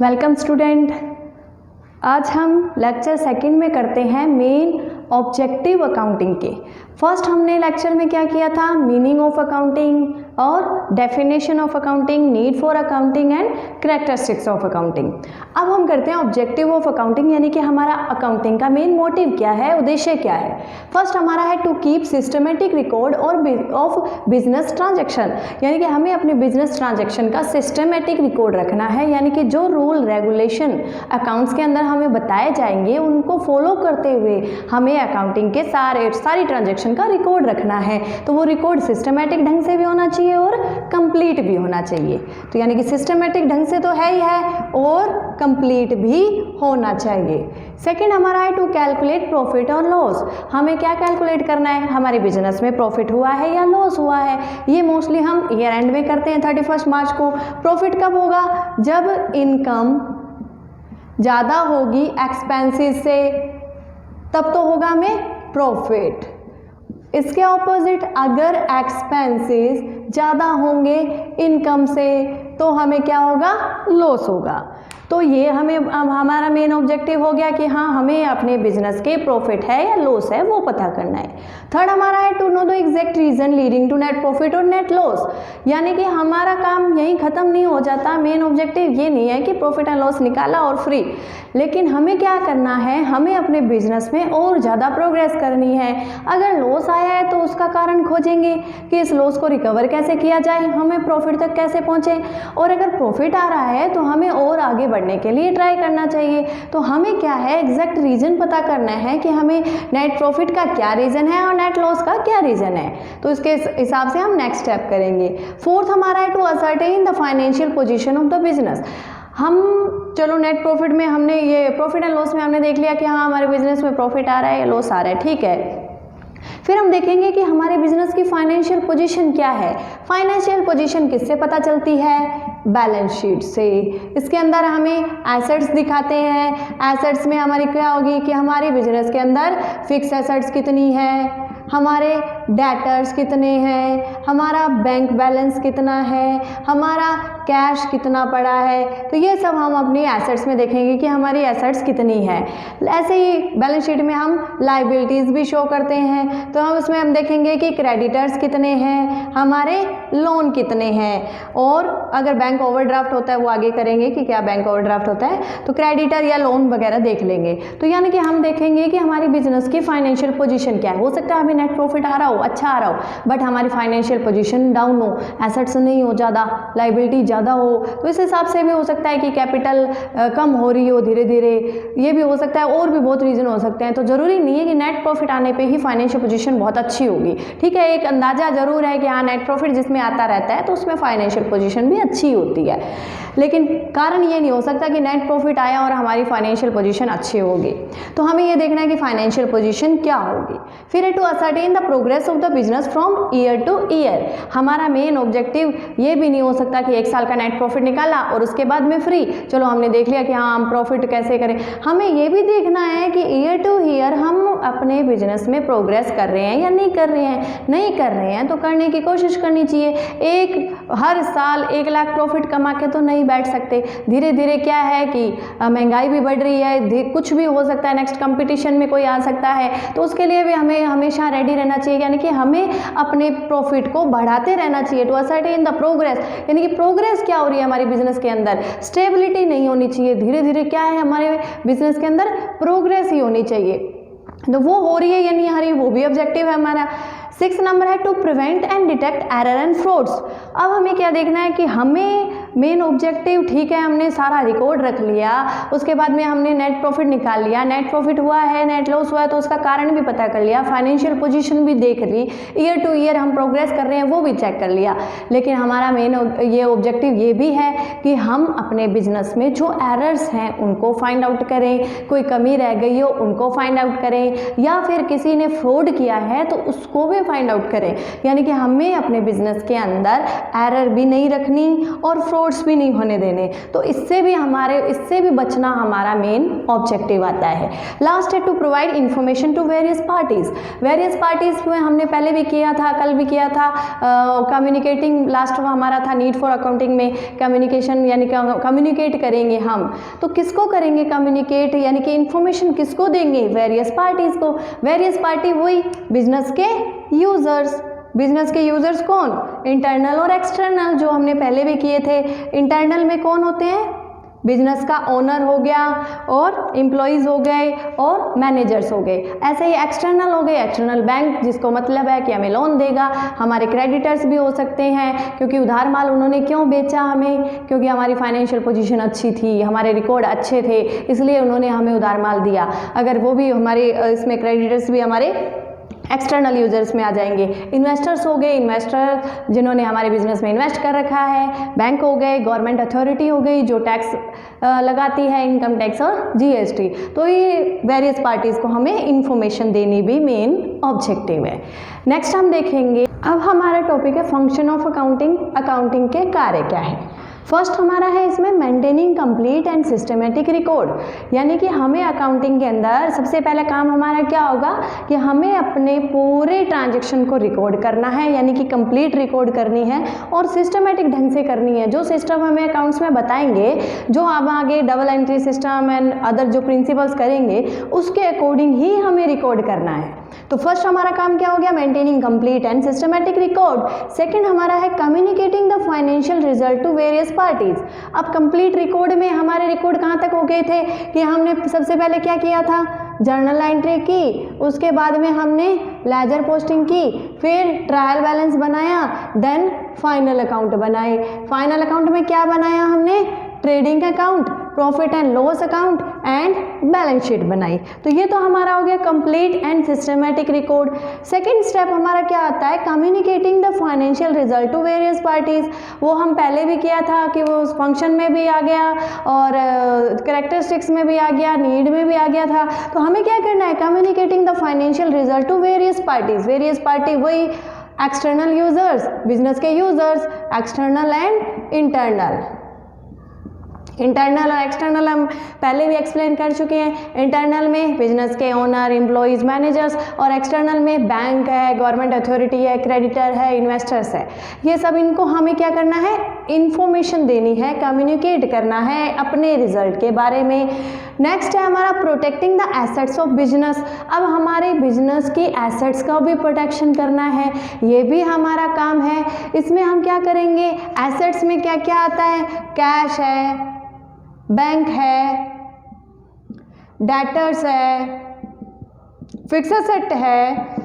Welcome student. आज हम lecture second में करते हैं मेन ऑब्जेक्टिव अकाउंटिंग के। फर्स्ट हमने लेक्चर में क्या किया था, मीनिंग ऑफ अकाउंटिंग और definition of accounting, need for accounting and characteristics of accounting. अब हम करते हैं ऑब्जेक्टिव ऑफ अकाउंटिंग, यानी कि हमारा अकाउंटिंग का मेन मोटिव क्या है, उद्देश्य क्या है। फर्स्ट हमारा है टू कीप सिस्टमेटिक रिकॉर्ड और ऑफ बिजनेस ट्रांजेक्शन, यानी कि हमें अपने बिजनेस ट्रांजेक्शन का सिस्टमेटिक रिकॉर्ड रखना है, यानी कि जो रूल रेगुलेशन अकाउंट्स के अंदर हमें बताए जाएंगे उनको फॉलो करते हुए हमें अकाउंटिंग के सारी ट्रांजेक्शन का रिकॉर्ड रखना है। तो वो रिकॉर्ड सिस्टमेटिक ढंग से भी होना चाहिए और कंप्लीट भी होना चाहिए। तो यानी कि सिस्टमेटिक ढंग से तो है ही है और कंप्लीट भी होना चाहिए। सेकंड हमारा है टू कैलकुलेट प्रॉफिट और लॉस। हमें क्या कैलकुलेट करना है, हमारे बिजनेस में प्रॉफिट हुआ है या लॉस हुआ है। ये मोस्टली हम ईयर एंड में करते हैं 31 मार्च को। प्रॉफिट कब होगा, जब इनकम ज़्यादा होगी एक्सपेंसेस से, तब तो होगा हमें प्रॉफिट। इसके ऑपोजिट अगर एक्सपेंसेस ज़्यादा होंगे इनकम से तो हमें क्या होगा, लॉस होगा। तो ये हमें हमारा मेन ऑब्जेक्टिव हो गया कि हाँ, हमें अपने बिजनेस के प्रॉफिट है या लॉस है वो पता करना है। थर्ड हमारा है to know the exact reason leading to net profit और नेट लॉस, यानी कि हमारा काम यहीं ख़त्म नहीं हो जाता। मेन ऑब्जेक्टिव ये नहीं है कि प्रॉफिट एंड लॉस निकाला और फ्री, लेकिन हमें क्या करना है, हमें अपने बिजनेस में और ज़्यादा प्रोग्रेस करनी है। अगर लॉस आया है तो उसका कारण खोजेंगे कि इस लॉस को रिकवर कैसे किया जाए, हमें प्रॉफिट तक कैसे पहुँचे, और अगर प्रॉफिट आ रहा है तो हमें और आगे बढ़ने के लिए ट्राई करना चाहिए। तो हमें क्या है, एग्जैक्ट रीजन पता करना है कि हमें नेट प्रॉफिट का क्या रीज़न है और नेट लॉस का क्या रीज़न है। तो इसके हिसाब से हम नेक्स्ट स्टेप करेंगे। फोर्थ हमारा है to ascertain the financial position of the business. हम चलो नेट प्रॉफिट में हमने ये प्रॉफिट एंड लॉस में हमने देख लिया कि हाँ, हमारे बिजनेस में प्रॉफिट आ रहा है या लॉस आ रहा है, ठीक है। फिर हम देखेंगे कि हमारे बिजनेस की फाइनेंशियल पोजीशन क्या है। फाइनेंशियल पोजीशन किससे पता चलती है, बैलेंस शीट से। इसके अंदर हमें एसेट्स दिखाते हैं। एसेट्स में हमारी क्या होगी कि हमारे बिजनेस के अंदर फिक्स एसेट्स कितनी है, हमारे डेटर्स कितने हैं, हमारा बैंक बैलेंस कितना है, हमारा कैश कितना पड़ा है। तो ये सब हम अपनी एसेट्स में देखेंगे कि हमारी एसेट्स कितनी है। ऐसे ही बैलेंस शीट में हम लायबिलिटीज़ भी शो करते हैं, तो हम उसमें हम देखेंगे कि क्रेडिटर्स कितने हैं, हमारे लोन कितने हैं, और अगर बैंक ओवरड्राफ्ट होता है वो आगे करेंगे कि क्या बैंक ओवरड्राफ्ट होता है, तो क्रेडिटर या लोन वगैरह देख लेंगे। तो यानी कि हम देखेंगे कि हमारी बिजनेस की फाइनेंशियल पोजीशन क्या है। हो सकता है हमें नेट प्रॉफिट आ रहा हो, अच्छा आ रहा हो, बट हमारी फाइनेंशियल पोजीशन डाउन हो, एसेट्स नहीं हो ज़्यादा, लायबिलिटी ज़्यादा हो। तो इस हिसाब से भी हो सकता है कि कैपिटल कम हो रही हो धीरे धीरे, ये भी हो सकता है, और भी बहुत रीज़न हो सकते हैं। तो ज़रूरी नहीं है कि नेट प्रॉफिट आने पे ही फाइनेंशियल पोजीशन बहुत अच्छी होगी, ठीक है। एक अंदाज़ा ज़रूर है कि हाँ, नेट प्रॉफिट जिसमें आता रहता है तो उसमें फाइनेंशियल पोजीशन भी अच्छी होती है, लेकिन कारण ये नहीं हो सकता कि नेट प्रॉफिट आया और हमारी फाइनेंशियल पोजीशन अच्छी होगी। तो हमें ये देखना है कि फाइनेंशियल पोजीशन क्या होगी। फिर है to ascertain the progress of the business from year to year. हमारा मेन ऑब्जेक्टिव ये भी नहीं हो सकता कि 1 साल का नेट प्रॉफिट निकाला और उसके बाद में फ्री, चलो हमने देख लिया कि हाँ, हम प्रॉफिट कैसे करें। हमें ये भी देखना है कि ईयर टू ईयर हम अपने बिजनेस में प्रोग्रेस कर रहे हैं या नहीं कर रहे हैं। नहीं कर रहे हैं तो करने की कोशिश करनी चाहिए। हर साल 1 लाख प्रॉफिट कमा के तो नहीं बैठ सकते। धीरे धीरे क्या है कि महंगाई भी बढ़ रही है, कुछ भी हो सकता है, नेक्स्ट कंपटीशन में कोई आ सकता है, तो उसके लिए भी हमें हमेशा रेडी रहना चाहिए, यानी कि हमें अपने प्रॉफिट को बढ़ाते रहना चाहिए। टू असर्टेन द प्रोग्रेस, यानी कि प्रोग्रेस क्या हो रही है हमारे बिजनेस के अंदर, स्टेबिलिटी नहीं होनी चाहिए। धीरे धीरे क्या है, हमारे बिजनेस के अंदर प्रोग्रेस ही होनी चाहिए। तो वो हो रही है या नहीं आ रही, वो भी ऑब्जेक्टिव है हमारा। 6 नंबर है to prevent and detect error and frauds. अब हमें क्या देखना है कि हमें मेन ऑब्जेक्टिव, ठीक है, हमने सारा रिकॉर्ड रख लिया, उसके बाद में हमने नेट प्रॉफिट निकाल लिया, नेट प्रॉफिट हुआ है, नेट लॉस हुआ है तो उसका कारण भी पता कर लिया, फाइनेंशियल पोजीशन भी देख ली, ईयर टू ईयर हम प्रोग्रेस कर रहे हैं वो भी चेक कर लिया। लेकिन हमारा मेन ये ऑब्जेक्टिव ये भी है कि हम अपने बिजनेस में जो एरर्स हैं उनको फाइंड आउट करें, कोई कमी रह गई हो उनको फाइंड आउट करें, या फिर किसी ने फ्रॉड किया है तो उसको भी फाइंड आउट करें। यानी कि हमें अपने बिजनेस के अंदर एरर भी नहीं रखनी और फ्रॉड्स भी नहीं होने देने। तो इससे भी बचना हमारा मेन ऑब्जेक्टिव आता है। लास्ट है to provide information to various parties में हमने पहले भी किया था, कल भी किया था। कम्युनिकेटिंग लास्ट हमारा था नीड फॉर अकाउंटिंग में कम्युनिकेशन, यानी कम्युनिकेट करेंगे हम, तो किसको करेंगे कम्युनिकेट, यानी कि इंफॉर्मेशन किसको देंगे, वेरियस पार्टीज को। वेरियस पार्टी वही बिजनेस के यूजर्स। बिजनेस के यूजर्स कौन, इंटरनल और एक्सटर्नल, जो हमने पहले भी किए थे। इंटरनल में कौन होते हैं, बिजनेस का ओनर हो गया और एम्प्लॉयज़ हो गए और मैनेजर्स हो गए। ऐसे ही एक्सटर्नल हो गए, एक्सटर्नल बैंक, जिसको मतलब है कि हमें लोन देगा। हमारे क्रेडिटर्स भी हो सकते हैं, क्योंकि उधार माल उन्होंने क्यों बेचा हमें, क्योंकि हमारी फाइनेंशियल पोजीशन अच्छी थी, हमारे रिकॉर्ड अच्छे थे, इसलिए उन्होंने हमें उधार माल दिया। अगर वो भी हमारे इसमें क्रेडिटर्स भी हमारे एक्सटर्नल यूजर्स में आ जाएंगे। इन्वेस्टर्स हो गए, इन्वेस्टर जिन्होंने हमारे बिजनेस में इन्वेस्ट कर रखा है। बैंक हो गए, गवर्नमेंट अथॉरिटी हो गई जो टैक्स लगाती है, इनकम टैक्स और जीएसटी। तो ये वेरियस पार्टीज़ को हमें इंफॉर्मेशन देनी भी मेन ऑब्जेक्टिव है। नेक्स्ट हम देखेंगे, अब हमारा टॉपिक है फंक्शन ऑफ अकाउंटिंग। अकाउंटिंग के कार्य क्या है। फर्स्ट हमारा है इसमें maintaining complete and systematic record, यानी कि हमें अकाउंटिंग के अंदर सबसे पहला काम हमारा क्या होगा कि हमें अपने पूरे ट्रांजैक्शन को रिकॉर्ड करना है, यानी कि कंप्लीट रिकॉर्ड करनी है और सिस्टमेटिक ढंग से करनी है। जो सिस्टम हमें अकाउंट्स में बताएंगे, जो हम आगे double entry system and other जो प्रिंसिपल्स करेंगे, उसके अकॉर्डिंग ही हमें रिकॉर्ड करना है। तो फर्स्ट हमारा काम क्या हो गया, maintaining complete and systematic record. Second हमारा है communicating the financial result to various parties. अब कंप्लीट रिकॉर्ड में हमारे रिकॉर्ड कहाँ तक हो गए थे कि हमने सबसे पहले क्या किया था, जर्नल एंट्री की, उसके बाद में हमने लेजर पोस्टिंग की, फिर ट्रायल बैलेंस बनाया, देन फाइनल अकाउंट बनाए। फाइनल अकाउंट में क्या बनाया हमने, trading account, profit and loss account and balance sheet बनाई। तो ये तो हमारा हो गया complete and systematic record. Second step हमारा क्या आता है, communicating the financial result to various parties. वो हम पहले भी किया था कि वो फंक्शन में भी आ गया और कैरेक्टरिस्टिक्स में भी आ गया, नीड में भी आ गया था। तो हमें क्या करना है, communicating the financial result to various parties. Various party वही एक्सटर्नल यूजर्स, बिजनेस के users, external and internal. Internal और एक्सटर्नल हम पहले भी एक्सप्लेन कर चुके हैं। इंटरनल में बिजनेस के ओनर, एम्प्लॉयज़, मैनेजर्स, और एक्सटर्नल में बैंक है, गवर्नमेंट अथॉरिटी है, क्रेडिटर है, इन्वेस्टर्स है। ये सब इनको हमें क्या करना है, इंफॉर्मेशन देनी है, कम्युनिकेट करना है अपने रिजल्ट के बारे में। नेक्स्ट है हमारा protecting the assets of business. अब हमारे बिजनेस की एसेट्स का भी प्रोटेक्शन करना है, ये भी हमारा काम है। इसमें हम क्या करेंगे, एसेट्स में क्या क्या आता है, कैश है, बैंक है, डेटर्स है, फिक्स एसेट है।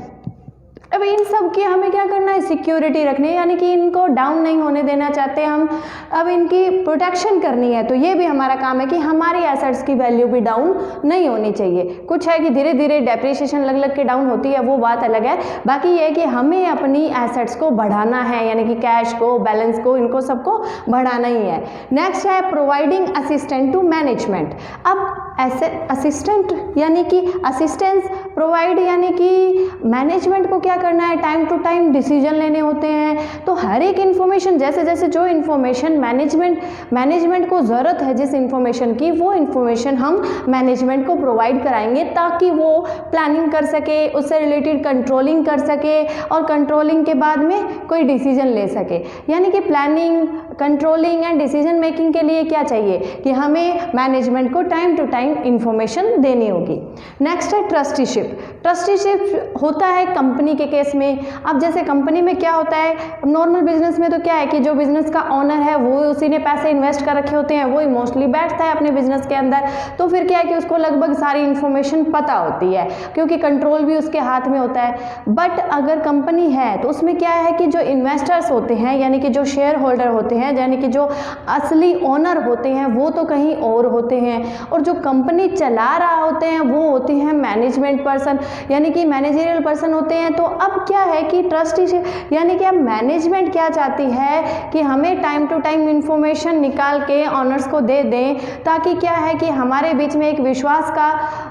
अब इन सब की हमें क्या करना है, सिक्योरिटी रखनी है, यानी कि इनको डाउन नहीं होने देना चाहते हम, अब इनकी प्रोटेक्शन करनी है। तो ये भी हमारा काम है कि हमारी एसेट्स की वैल्यू भी डाउन नहीं होनी चाहिए। कुछ है कि धीरे धीरे डेप्रिसिएशन लग लग के डाउन होती है, वो बात अलग है। बाकी ये है कि हमें अपनी एसेट्स को बढ़ाना है, यानी कि कैश को, बैलेंस को, इनको सबको बढ़ाना ही है। नेक्स्ट है प्रोवाइडिंग असिस्टेंट टू मैनेजमेंट। अब ऐसे असिस्टेंट यानी कि असिस्टेंस प्रोवाइड, यानी कि मैनेजमेंट को क्या करना है, टाइम टू टाइम डिसीजन लेने होते हैं। तो हर एक इन्फॉर्मेशन, जैसे जैसे जो इन्फॉर्मेशन मैनेजमेंट को ज़रूरत है जिस इन्फॉर्मेशन की, वो इन्फॉर्मेशन हम मैनेजमेंट को प्रोवाइड कराएंगे ताकि वो प्लानिंग कर सके, उससे रिलेटेड कंट्रोलिंग कर सके और कंट्रोलिंग के बाद में कोई डिसीजन ले सके। यानी कि planning, controlling and decision making के लिए क्या चाहिए कि हमें मैनेजमेंट को टाइम टू टाइम इंफॉर्मेशन देनी होगी। नेक्स्ट है ट्रस्टीशिप। ट्रस्टीशिप होता है कंपनी के केस में। अब जैसे कंपनी में क्या होता है, नॉर्मल बिजनेस में तो क्या है कि जो बिजनेस का ओनर है वो उसी ने पैसे इन्वेस्ट कर रखे होते हैं, वो मोस्टली बैठता है अपने बिजनेस के अंदर। तो फिर क्या है कि उसको लगभग सारी इन्फॉर्मेशन पता होती है, क्योंकि कंट्रोल भी उसके हाथ में होता है। बट अगर कंपनी है तो उसमें क्या है कि जो इन्वेस्टर्स होते हैं, यानी कि जो शेयर होल्डर होते हैं, यानी कि जो असली ओनर होते हैं, वो तो कहीं और होते हैं, और जो कंपनी चला रहा होते हैं वो होते हैं मैनेजमेंट पर्सन, यानी कि मैनेजरियल पर्सन होते हैं। तो अब क्या है कि ट्रस्टीशिप यानी कि अब मैनेजमेंट क्या चाहती है कि हमें टाइम टू टाइम इन्फॉर्मेशन निकाल के ऑनर्स को दे दें, ताकि क्या है कि हमारे बीच में एक विश्वास का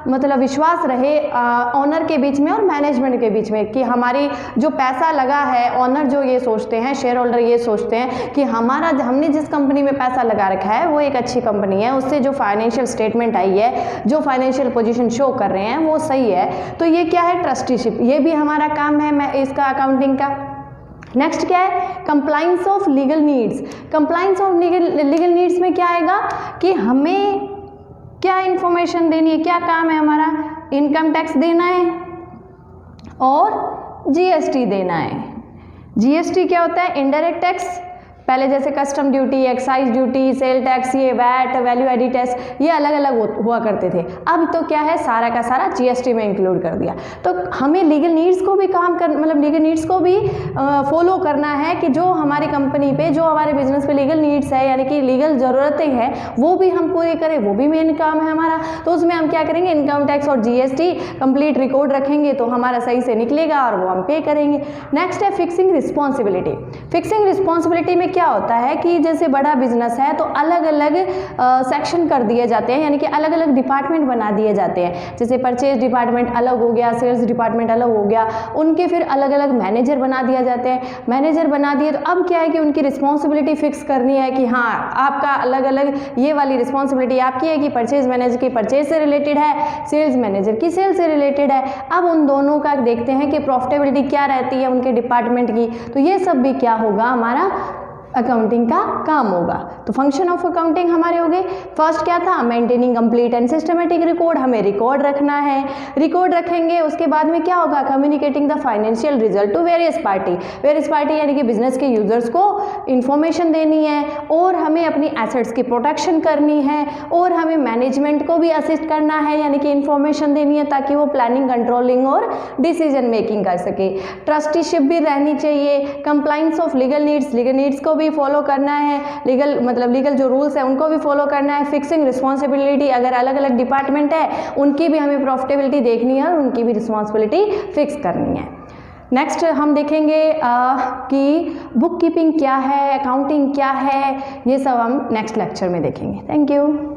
मतलब विश्वास रहे ऑनर के बीच में और मैनेजमेंट के बीच में, कि हमारी जो पैसा लगा है, ऑनर जो ये सोचते हैं, शेयर होल्डर ये सोचते हैं कि हमने जिस कंपनी में पैसा लगा रखा है वो एक अच्छी कंपनी है, उससे जो फाइनेंशियल स्टेटमेंट आई है, जो फाइनेंशियल पोजीशन शो कर रहे हैं वो सही है। तो ये क्या है, ट्रस्टीशिप, ये भी हमारा काम है मैं इसका अकाउंटिंग का। नेक्स्ट क्या है, compliance of legal needs. Compliance of legal needs में क्या आएगा कि हमें क्या इंफॉर्मेशन देनी है, क्या काम है हमारा, इनकम टैक्स देना है और जीएसटी देना है। जीएसटी क्या होता है, इनडायरेक्ट टैक्स, पहले जैसे custom duty, excise duty, sale tax, ये वैट, वैल्यू एडिड टैक्स, ये अलग अलग हुआ करते थे। अब तो क्या है, सारा का सारा जीएसटी में इंक्लूड कर दिया। तो हमें लीगल नीड्स को भी लीगल नीड्स को भी फॉलो करना है कि जो हमारी कंपनी पे, जो हमारे बिजनेस पे लीगल नीड्स है, यानी कि लीगल ज़रूरतें हैं, वो भी हम पूरी करें, वो भी मेन काम है हमारा। तो उसमें हम क्या करेंगे, इनकम टैक्स और जीएसटी कंप्लीट रिकॉर्ड रखेंगे तो हमारा सही से निकलेगा और वो हम पे करेंगे। नेक्स्ट है फिक्सिंग रिस्पॉन्सिबिलिटी। फिक्सिंग रिस्पॉन्सिबिलिटी में क्या होता है कि जैसे बड़ा बिजनेस है तो अलग अलग सेक्शन कर दिए जाते हैं, यानी कि अलग अलग डिपार्टमेंट बना दिए जाते हैं। जैसे परचेज डिपार्टमेंट अलग हो गया, सेल्स डिपार्टमेंट अलग हो गया, उनके फिर अलग अलग मैनेजर बना दिया जाते हैं। मैनेजर बना दिए तो अब क्या है कि उनकी रिस्पॉन्सिबिलिटी फिक्स करनी है कि हाँ, आपका अलग अलग ये वाली रिस्पॉन्सिबिलिटी आपकी है कि परचेज मैनेजर की परचेज से रिलेटेड है, सेल्स मैनेजर की सेल से रिलेटेड है। अब उन दोनों का देखते हैं कि प्रॉफिटेबिलिटी क्या रहती है उनके डिपार्टमेंट की। तो ये सब भी क्या होगा, हमारा अकाउंटिंग का काम होगा। तो फंक्शन ऑफ अकाउंटिंग हमारे हो गए। फर्स्ट क्या था, maintaining complete and systematic record, हमें रिकॉर्ड रखना है, रिकॉर्ड रखेंगे। उसके बाद में क्या होगा, communicating the financial result to various party यानी कि बिजनेस के यूजर्स को इंफॉर्मेशन देनी है, और हमें अपनी एसेट्स की प्रोटेक्शन करनी है, और हमें मैनेजमेंट को भी असिस्ट करना है, यानी कि इंफॉर्मेशन देनी है ताकि वो प्लानिंग, कंट्रोलिंग और डिसीजन मेकिंग कर सके। ट्रस्टीशिप भी रहनी चाहिए। कंप्लाइंस ऑफ लीगल नीड्स को भी फॉलो करना है, लीगल जो रूल्स है उनको भी फॉलो करना है। फिक्सिंग रिस्पॉन्सिबिलिटी, अगर अलग अलग डिपार्टमेंट है उनकी भी हमें प्रॉफिटेबिलिटी देखनी है और उनकी भी रिस्पॉन्सिबिलिटी फिक्स करनी है। नेक्स्ट हम देखेंगे कि बुक कीपिंग क्या है, अकाउंटिंग क्या है, ये सब हम नेक्स्ट लेक्चर में देखेंगे। Thank you.